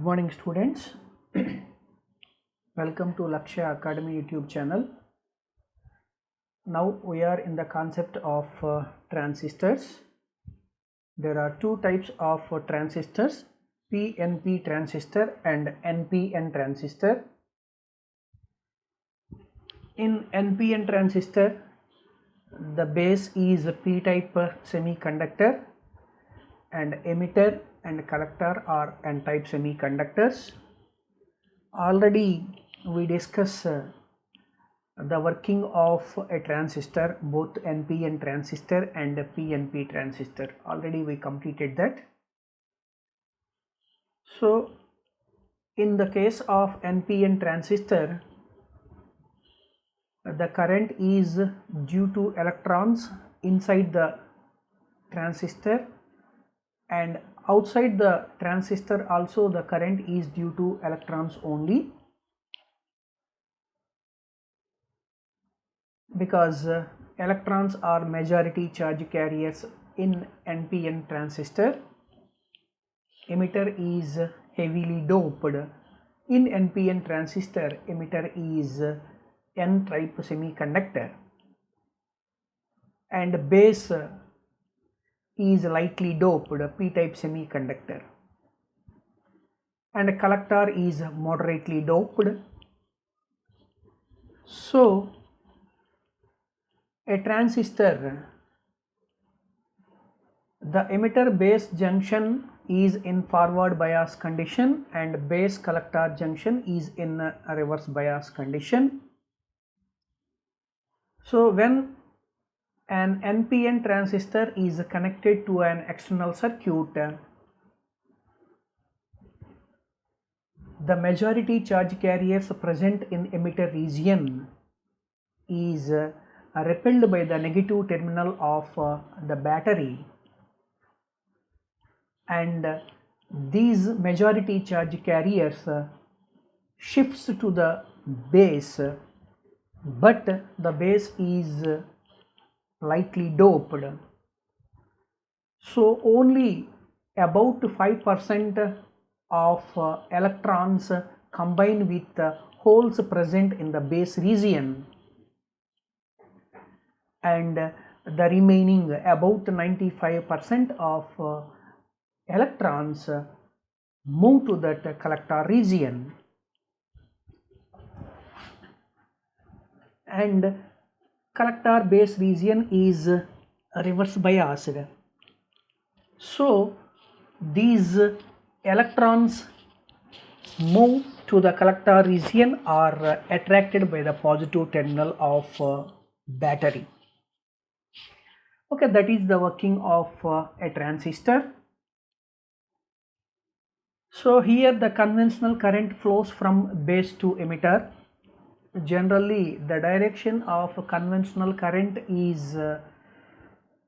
morning students. Welcome to Lakshya Academy YouTube channel. Now we are in the concept of transistors. There are two types of transistors, PNP transistor and NPN transistor. In NPN transistor, the base is a p-type semiconductor and emitter and collector are n-type semiconductors. Already we discussed the working of a transistor, both NPN transistor and PNP transistor. Already we completed that. So in the case of NPN transistor, the current is due to electrons inside the transistor, and outside the transistor also the current is due to electrons only, because electrons are majority charge carriers in NPN transistor. Emitter is heavily doped. In NPN transistor, emitter is n-type semiconductor and base is lightly doped p-type semiconductor, and collector is moderately doped. So a transistor, the emitter base junction is in forward bias condition and base collector junction is in a reverse bias condition. So when an NPN transistor is connected to an external circuit, the majority charge carriers present in emitter region is repelled by the negative terminal of the battery, and these majority charge carriers shifts to the base, but the base is lightly doped. So only about 5% of electrons combine with holes present in the base region, and the remaining about 95% of electrons move to that collector region, and collector base region is reverse biased. So these electrons move to the collector region are attracted by the positive terminal of battery. Okay, that is the working of a transistor. So here the conventional current flows from base to emitter. Generally the direction of conventional current is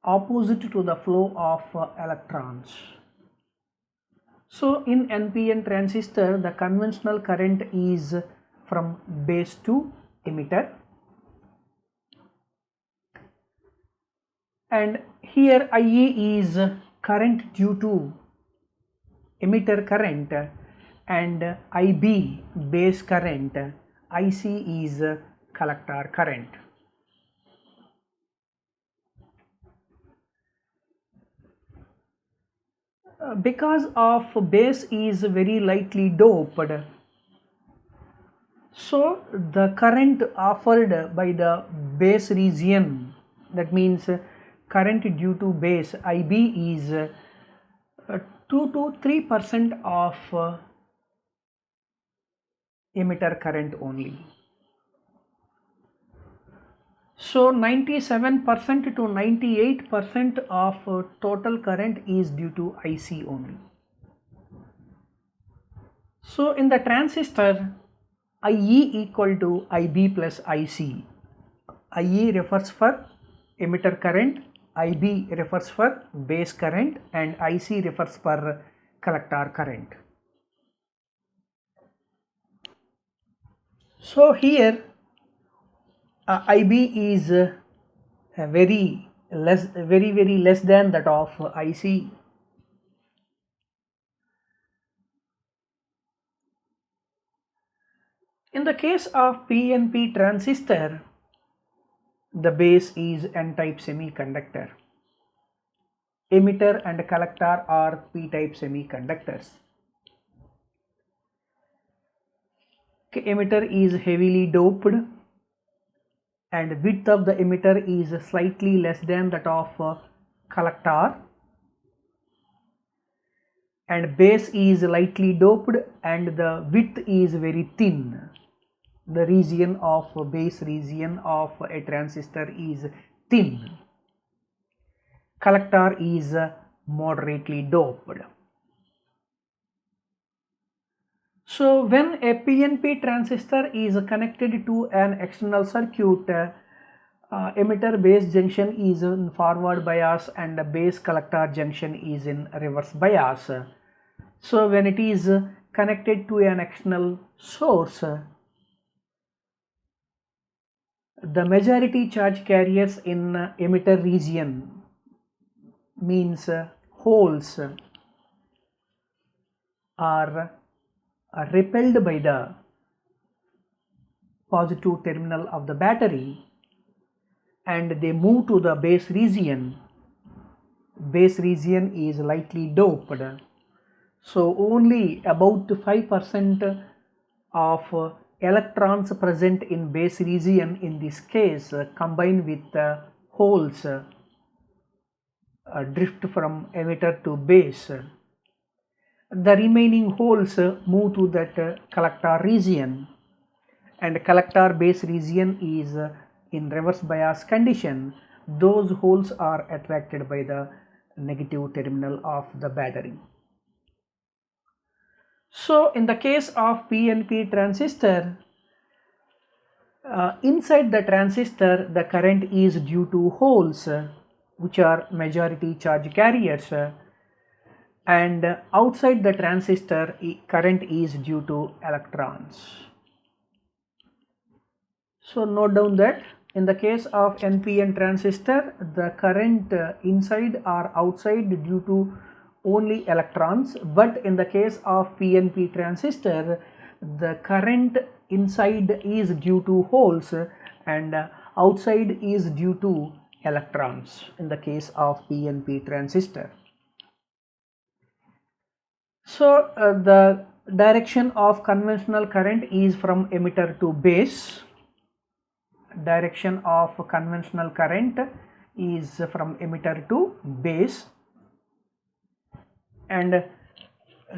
opposite to the flow of electrons. So in NPN transistor the conventional current is from base to emitter, and here IE is current due to emitter current and IB base current, IC is collector current. Because of base is very lightly doped, so the current offered by the base region, that means current due to base IB is 2 to 3% of emitter current only. So 97% to 98% of total current is due to IC only. So in the transistor, IE equal to IB plus IC. IE refers for emitter current, IB refers for base current, and IC refers for collector current. So here IB is very less than that of IC. In the case of PNP transistor, the base is n-type semiconductor. Emitter and collector are p-type semiconductors. Emitter is heavily doped and width of the emitter is slightly less than that of collector, and base is lightly doped and the width is very thin. The region of base region of a transistor is thin. Collector is moderately doped. So when a PNP transistor is connected to an external circuit, emitter base junction is in forward bias and the base collector junction is in reverse bias. So when it is connected to an external source, the majority charge carriers in emitter region, means holes, are repelled by the positive terminal of the battery and they move to the base region. Base region is lightly doped, so only about 5% of electrons present in base region in this case combine with the holes drift from emitter to base. The remaining holes move to that collector region, and collector base region is in reverse bias condition. Those holes are attracted by the negative terminal of the battery. So in the case of PNP transistor, inside the transistor the current is due to holes which are majority charge carriers, and outside the transistor current is due to electrons. So note down that in the case of NPN transistor, the current inside or outside due to only electrons, but in the case of PNP transistor, the current inside is due to holes and outside is due to electrons in the case of PNP transistor. So the direction of conventional current is from emitter to base. Direction of conventional current is from emitter to base, and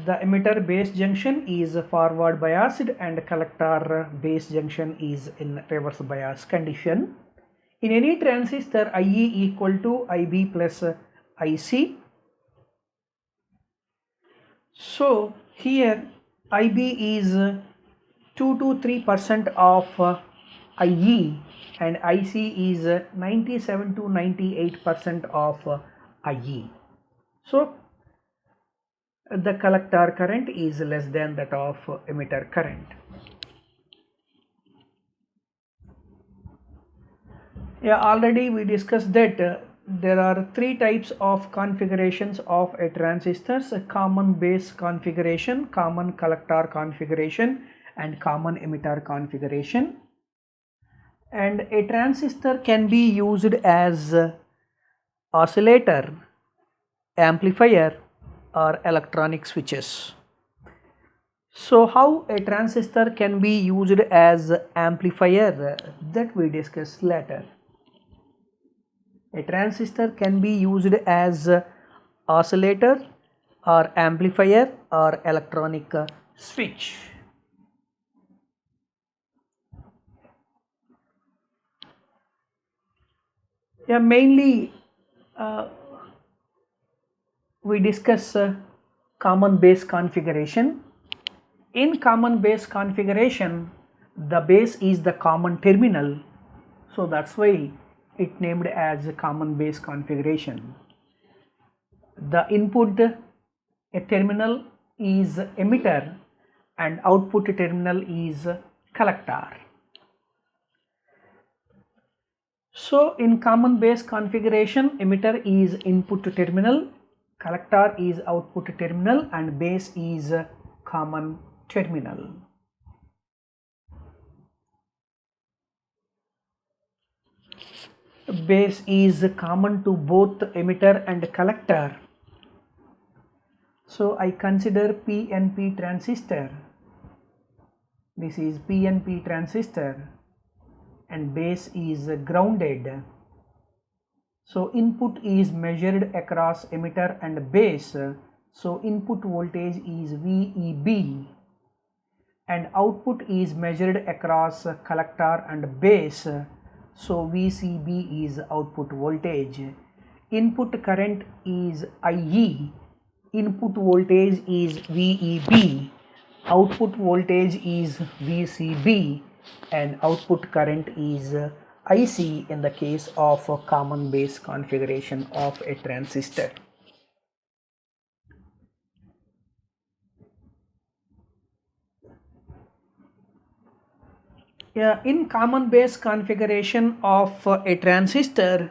the emitter base junction is forward biased and collector base junction is in reverse bias condition. In any transistor, IE equal to IB plus IC. So here IB is 2 to 3% of IE and IC is 97 to 98% of IE. So the collector current is less than that of emitter current. Yeah, already we discussed that there are three types of configurations of a transistors: a common base configuration, common collector configuration, and common emitter configuration. And a transistor can be used as oscillator, amplifier, or electronic switches. So how a transistor can be used as amplifier, that we discuss later. A transistor can be used as oscillator or amplifier or electronic switch. Yeah, mainly we discuss common base configuration. In common base configuration, the base is the common terminal, so that's why it named as common base configuration. The input terminal is emitter and output terminal is collector. So in common base configuration, emitter is input terminal, collector is output terminal, and base is common terminal. base is common to both emitter and collector. So I consider PNP transistor. This is PNP transistor and base is grounded. So input is measured across emitter and base. So input voltage is VEB and output is measured across collector and base. So VCB is output voltage. Input current is IE. Input voltage is VEB. Output voltage is VCB and output current is IC in the case of a common base configuration of a transistor. In common base configuration of a transistor,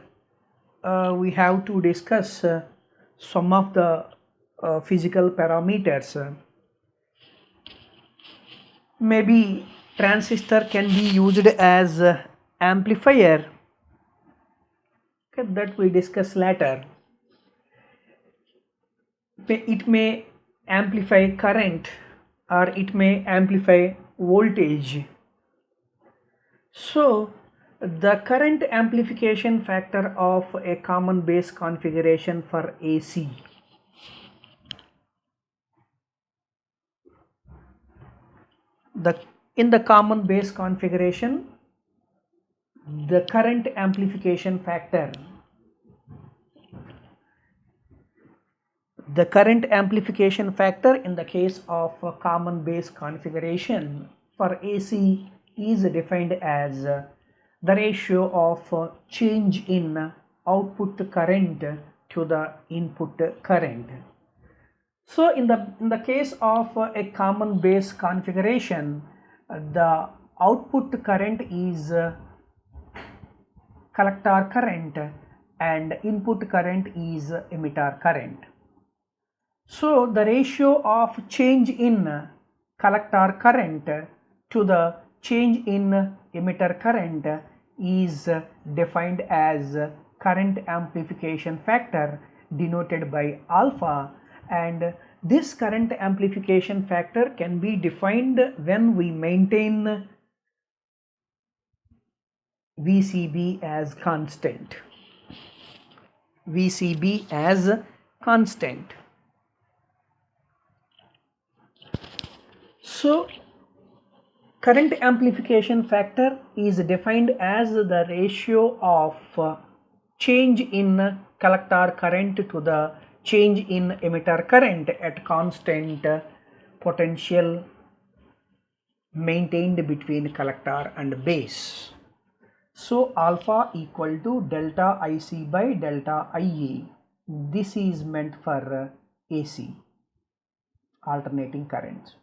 we have to discuss some of the physical parameters. Maybe transistor can be used as amplifier, okay, that we discuss later. It may amplify current or it may amplify voltage. So the current amplification factor of a common base configuration for AC. In the common base configuration, the current amplification factor. The current amplification factor in the case of a common base configuration for AC is defined as the ratio of change in output current to the input current. So in the case of a common base configuration, the output current is collector current and input current is emitter current. So the ratio of change in collector current to the change in emitter current is defined as current amplification factor denoted by alpha, and this current amplification factor can be defined when we maintain VCB as constant. VCB as constant. So current amplification factor is defined as the ratio of change in collector current to the change in emitter current at constant potential maintained between collector and base. So alpha equal to delta IC by delta IE. This is meant for AC, alternating currents.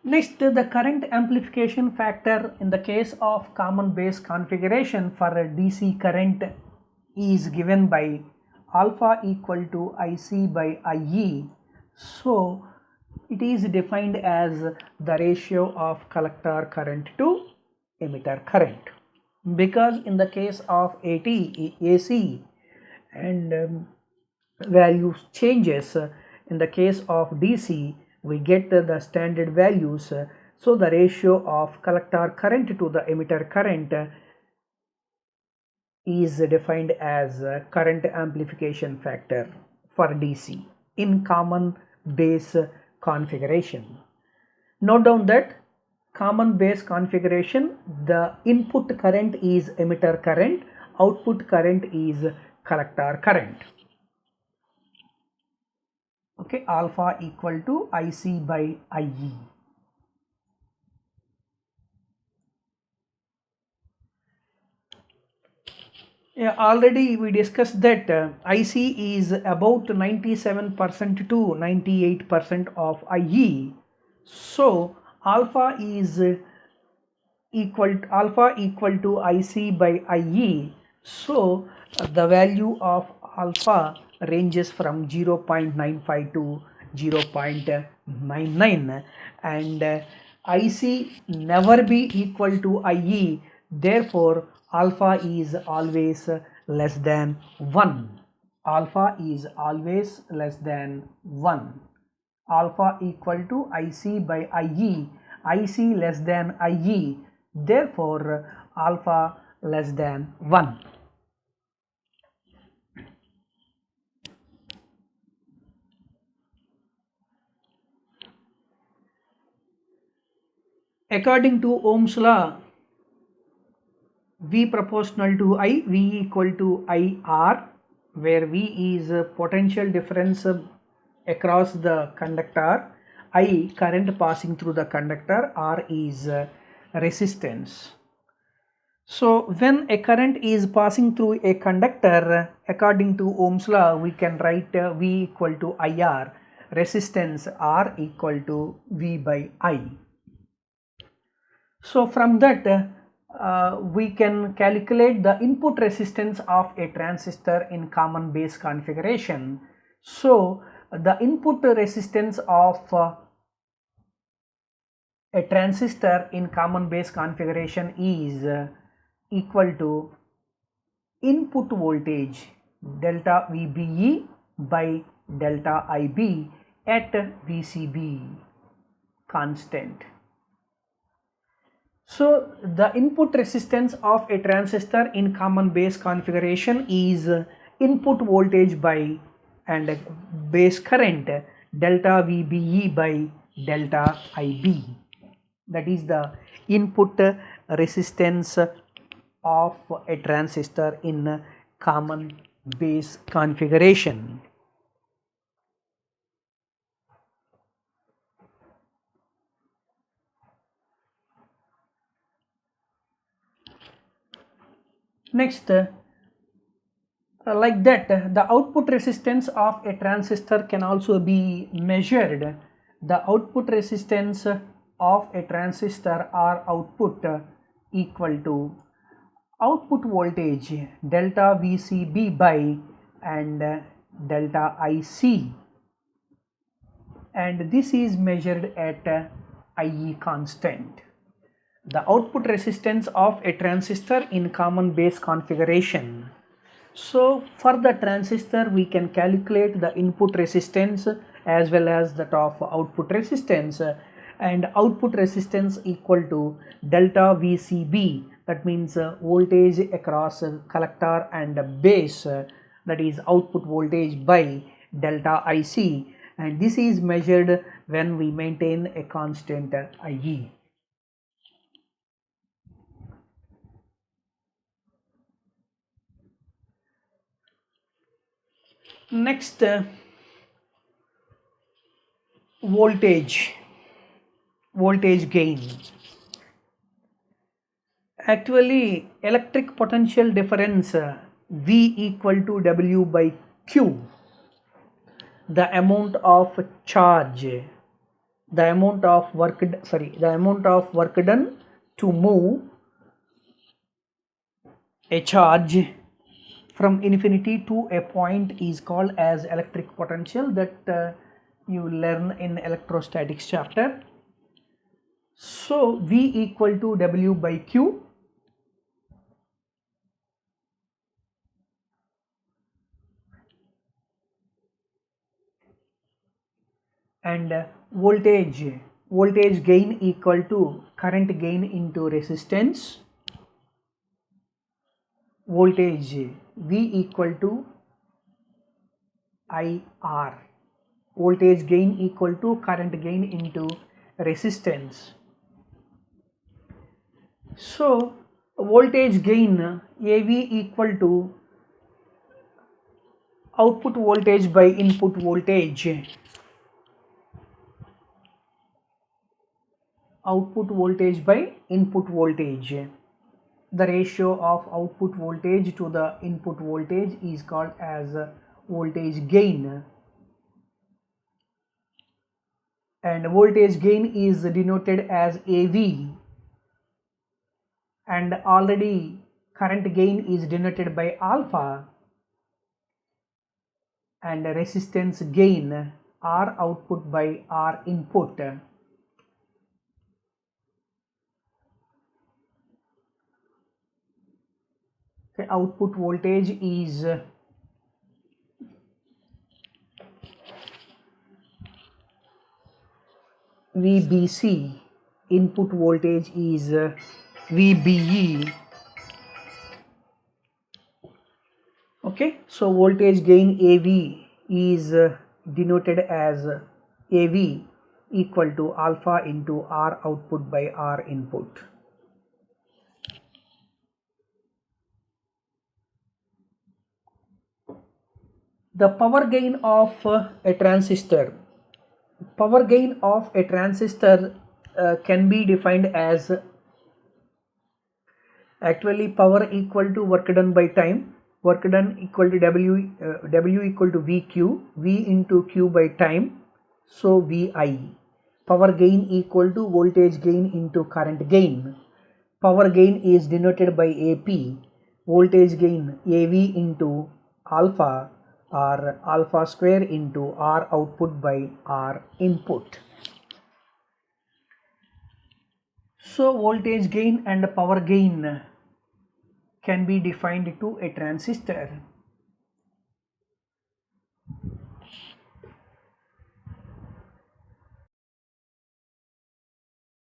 Next, the current amplification factor in the case of common base configuration for a DC current is given by alpha equal to IC by IE. So it is defined as the ratio of collector current to emitter current, because in the case of AC and values changes, in the case of DC we get the standard values. So the ratio of collector current to the emitter current is defined as current amplification factor for DC in common base configuration. Note down that common base configuration, the input current is emitter current, output current is collector current. Okay, alpha equal to IC by IE. Yeah, already we discussed that IC is about 97% to 98% of IE. So alpha is equal to IC by IE. So the value of alpha ranges from 0.95 to 0.99, and IC never be equal to IE, therefore alpha is always less than 1. Alpha is always less than 1. Alpha equal to IC by IE, IC less than IE, therefore alpha less than 1. According to Ohm's law, V proportional to I, V equal to IR, where V is potential difference across the conductor, I current passing through the conductor, R is resistance. So when a current is passing through a conductor, according to Ohm's law, we can write V equal to IR, resistance R equal to V by I. So from that we can calculate the input resistance of a transistor in common base configuration. So the input resistance of a transistor in common base configuration is equal to input voltage delta VBE by delta IB at VCB constant. So the input resistance of a transistor in common base configuration is input voltage by and base current delta VBE by delta IB. That is the input resistance of a transistor in common base configuration. Next, like that, the output resistance of a transistor can also be measured. The output resistance of a transistor or output equal to output voltage delta VCB by and delta IC, and this is measured at IE constant. The output resistance of a transistor in common base configuration. So for the transistor we can calculate the input resistance as well as that of output resistance, and output resistance equal to delta VCB, that means voltage across collector and base, that is output voltage by delta IC, and this is measured when we maintain a constant IE. Next, voltage gain. Actually, electric potential difference V equal to W by Q, the amount of charge, the amount of work done to move a charge from infinity to a point is called as electric potential, that you learn in electrostatics chapter. So V equal to W by Q, and voltage gain equal to current gain into resistance. Voltage V equal to IR, voltage gain equal to current gain into resistance. So voltage gain AV equal to output voltage by input voltage, output voltage by input voltage. The ratio of output voltage to the input voltage is called as voltage gain, and voltage gain is denoted as AV, and already current gain is denoted by alpha, and resistance gain R output by R input. Okay, output voltage is VBC, input voltage is VBE. Okay, so voltage gain AV is denoted as AV equal to alpha into R output by R input. The power gain of a transistor. Power gain of a transistor can be defined as actually power equal to work done by time. Work done equal to W equal to VQ, V into Q by time, so VI. Power gain equal to voltage gain into current gain. Power gain is denoted by AP, voltage gain AV into alpha or alpha square into R output by R input. So voltage gain and power gain can be defined to a transistor.